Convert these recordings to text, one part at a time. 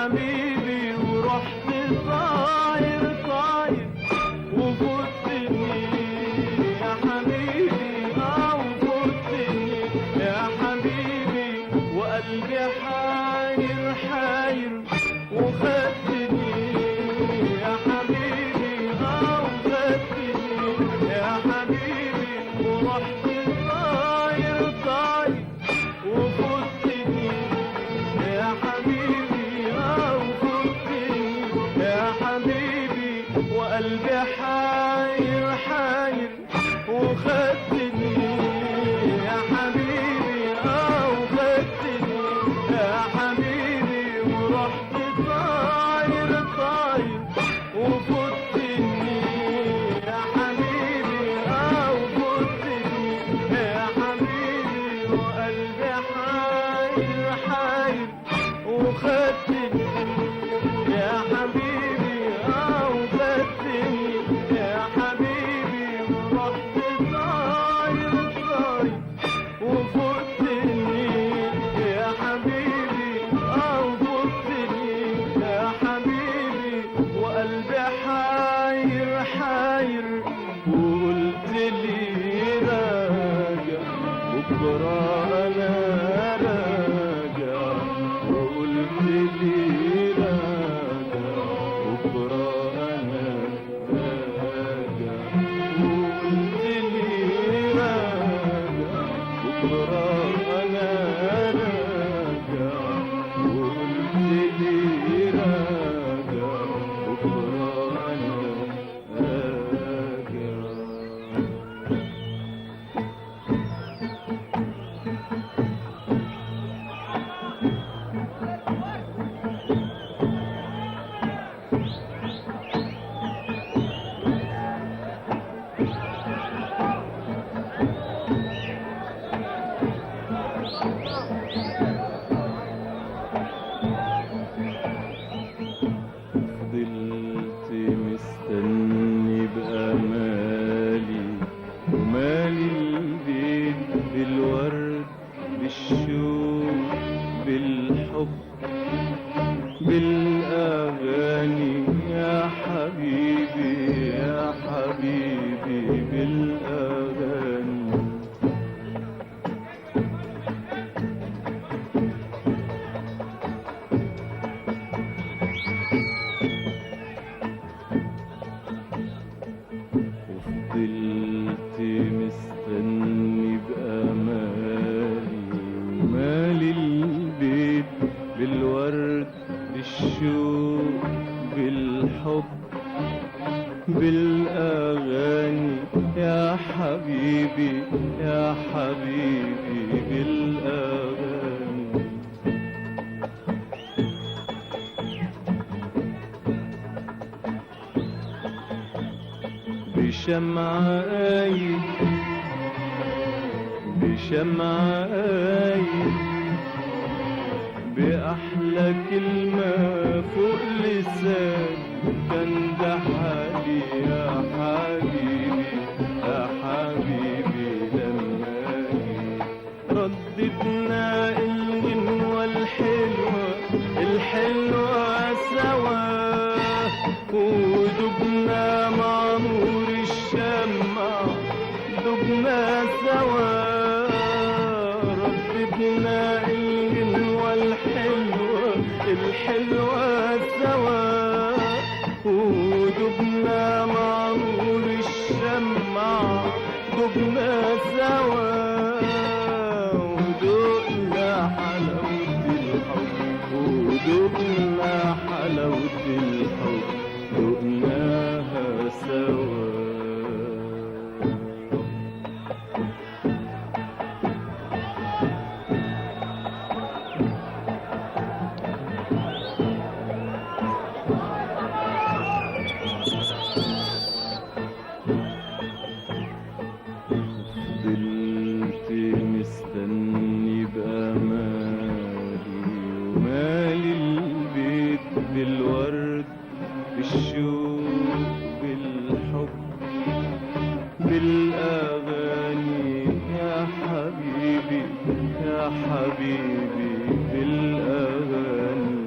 حبيبي ورحت طاير طاير وفوتني يا حبيبي وفوتني يا حبيبي وقلبي حاير حاير وخدتني يا حبيبي وخدتني يا حبيبي ورحت طاير طاير وفوتني يا حبيبي وفوتني يا حبيبي وقلبي حاير حاير وخدتني يا حبيبي وخدتني يا حبيبي ورحت طاير طاير وفوتني يا حبيبي وفوتني يا حبيبي وقلبي حاير حاير وخدتني يا حبيبي وخدتني يا حبيبي ورحت طاير طاير وفوتني يا حبيبي وفوتني يا حبيبي وقلبي حاير حاير وقلت لي راجع بكره انا راجع وقلت لي راجع بكره انا راجع وقلت لي راجع بكره انا راجع وقلت لي راجع بكره انا راجع فضلت مستني بأمالي ومالي البيت بالورد بالشوق بالحب بالأغاني يا حبيبي يا حبيبي بالأغاني وفضلت مستني بأمالي ومالي البيت بالورد بالشوق بالحب بالأغاني يا حبيبي يا حبيبي بالأغاني بشمعاي بشمعاي بأحلى كلمة فوق لسان كان ده حالي يا حبيبي يا حبيبي لما رددنا الغنوة الحلوة الحلوة سوا ودبنا مع نور الشمع دبنا سوا رددنا الغنوة الحلوة الحلوة سوا ودبنا مع نور الشمع دبنا سوا ودقنا حلاوة الحب ودقنا حلاوة الحب دقناها سوا فضلت مستني بأمالي ومالي البيت بالورد بالشوق بالحب بالأغاني يا حبيبي يا حبيبي بالأغاني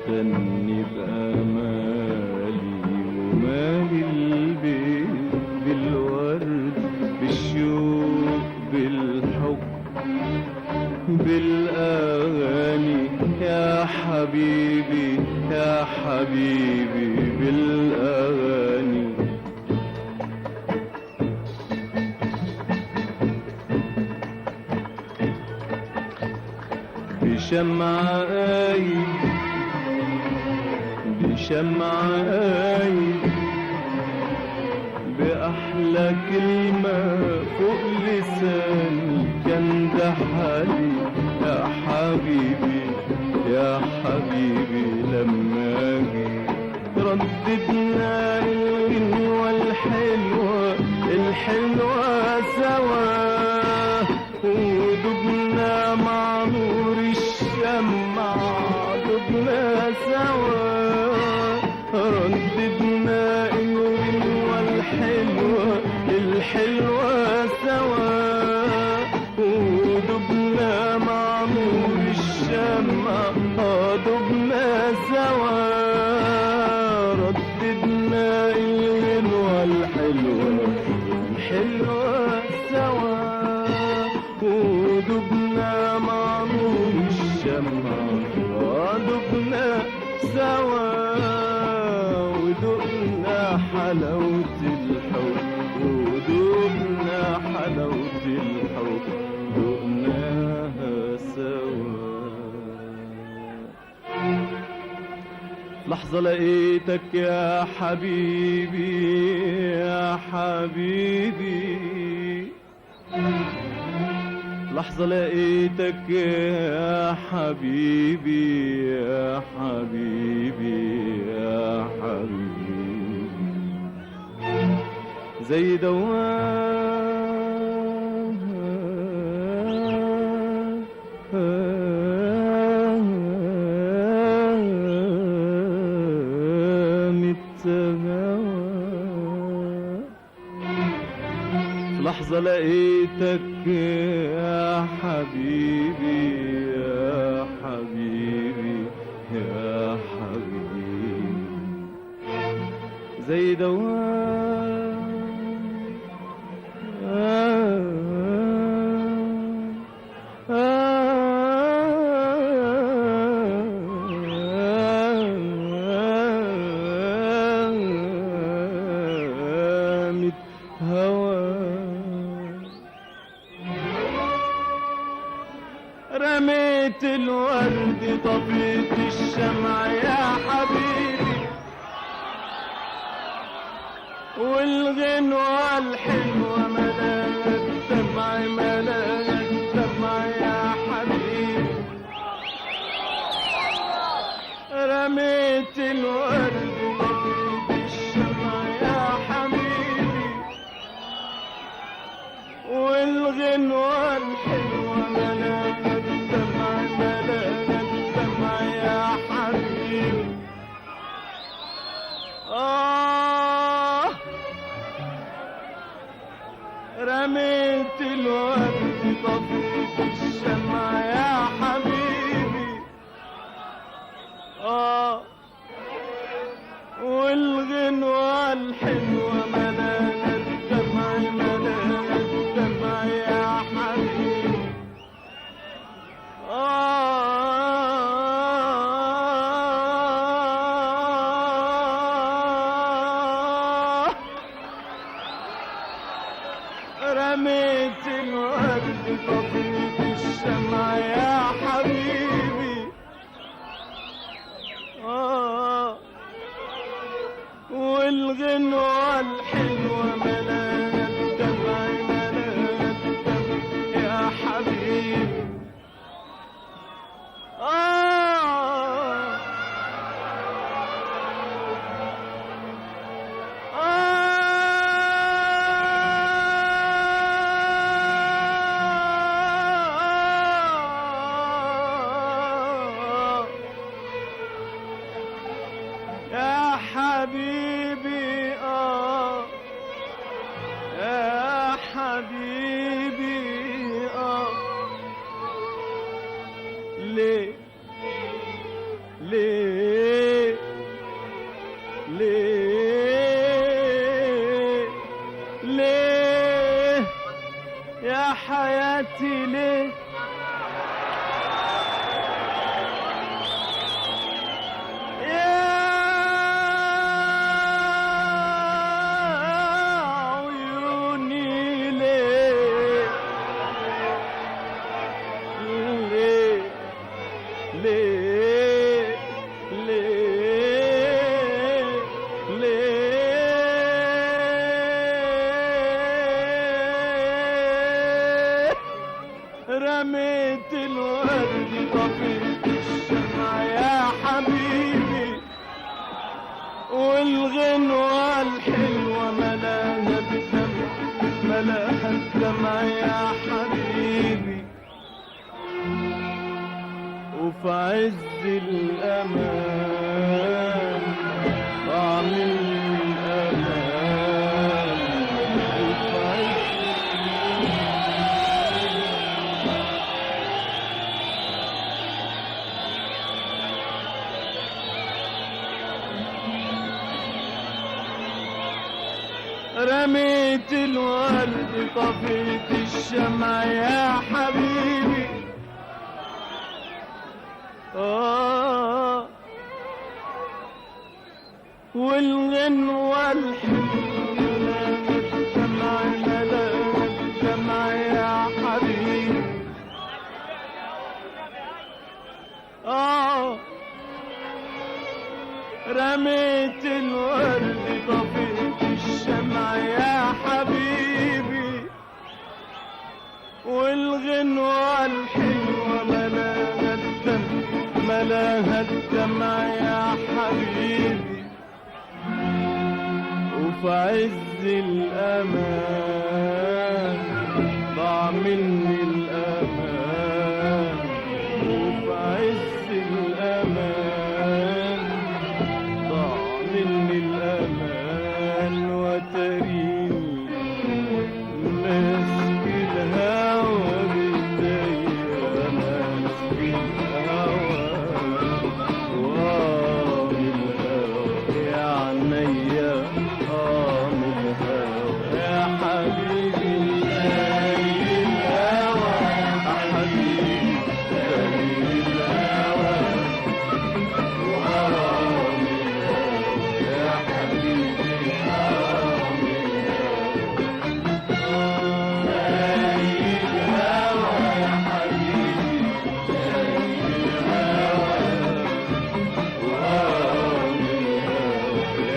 مستني بأمالي ومالي البيت بالورد بالشوق بالحب بالأغاني يا حبيبي يا حبيبي بالأغاني. بشمعاي بشمعاي بأحلى كلمة فوق لساني كان ده حالي يا حبيبي يا حبيبي لما جي رددنا الغنوة الحلوة الحلوة سوا ودبنا مع نور الشمع دبنا سوا رددنا الغنوة الحلوة الحلوة سوا ودبنا مع نور الشمع دبنا سوا رددنا الغنوة الحلوة الحلوة سوا ودبنا مع نور الشمع ودبنا سوا ودقنا حلاوة الحب ودقنا حلاوة الحب دقناها سوا. لحظة لقيتك يا حبيبي يا حبيبي لحظة لقيتك يا حبيبي يا حبيبي يا حبيبي زي لحظة لقيتك يا حبيبي يا حبيبي يا حبيبي زي رميت الورد طفيت الشمع يا حبيبي والغنوة الحلوة ملاك دمع ملاك دمع يا حبيبي رميت الورد طفيت الشمع يا حبيبي والغنوة الحلوة ملاك رميت الورد طفيت الشمع يا حبيبي والغنوة الحلوة ملاك الدمع ملاك الدمع يا حبيبي رميت الورد طفيت الشمع يا حبيبي والغنوة الحلوة ملاك الدمع ملاك الدمع يا حبيبي يا حبيبي يا حبيبي ليه ليه رميتي ليه يا عيوني ليه ليه ليه ليه ليه رميت الورد طفيت الشمع يا حبيبي والغنوة الحلوة ملاها الدمع ملاها الدمع يا حبيبي وفي عز الأمان طعم الأمان وفي عز رميت الورد طفيت الشمع يا حبيبي والغنوة الحلوة الدمع ملاها الدمع يا حبيبي رميت الورد طفيت الشمع يا حبيبي والغنوة الحلوة ملاها الدمع ملاها الدمع يا حبيبي وفي عز الأمان ضاع مني الأمان وفي عز الأمان ضاع مني الأمان وتريني ماسك الهوى بإيديا ماسك الهوى من الهوى يا عينيا من الهوى يا حبيبي زي الهوى يا حبيبي زي الهوى من الهوى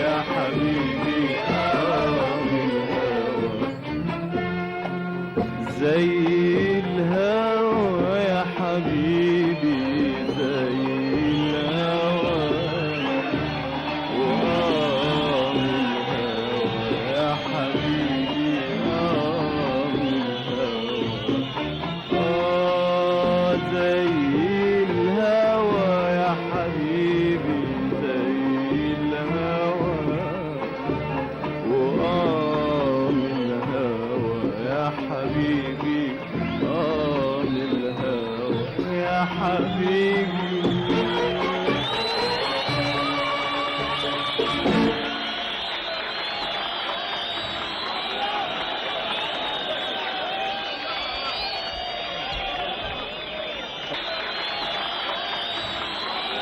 يا حبيبي زي الهوى يا حبيبي زي الهوى من الهوى يا حبيبي من الهوى زي الهوى يا حبيبي زي الهوى من الهوى يا حبيبي من الهوى يا حبيبي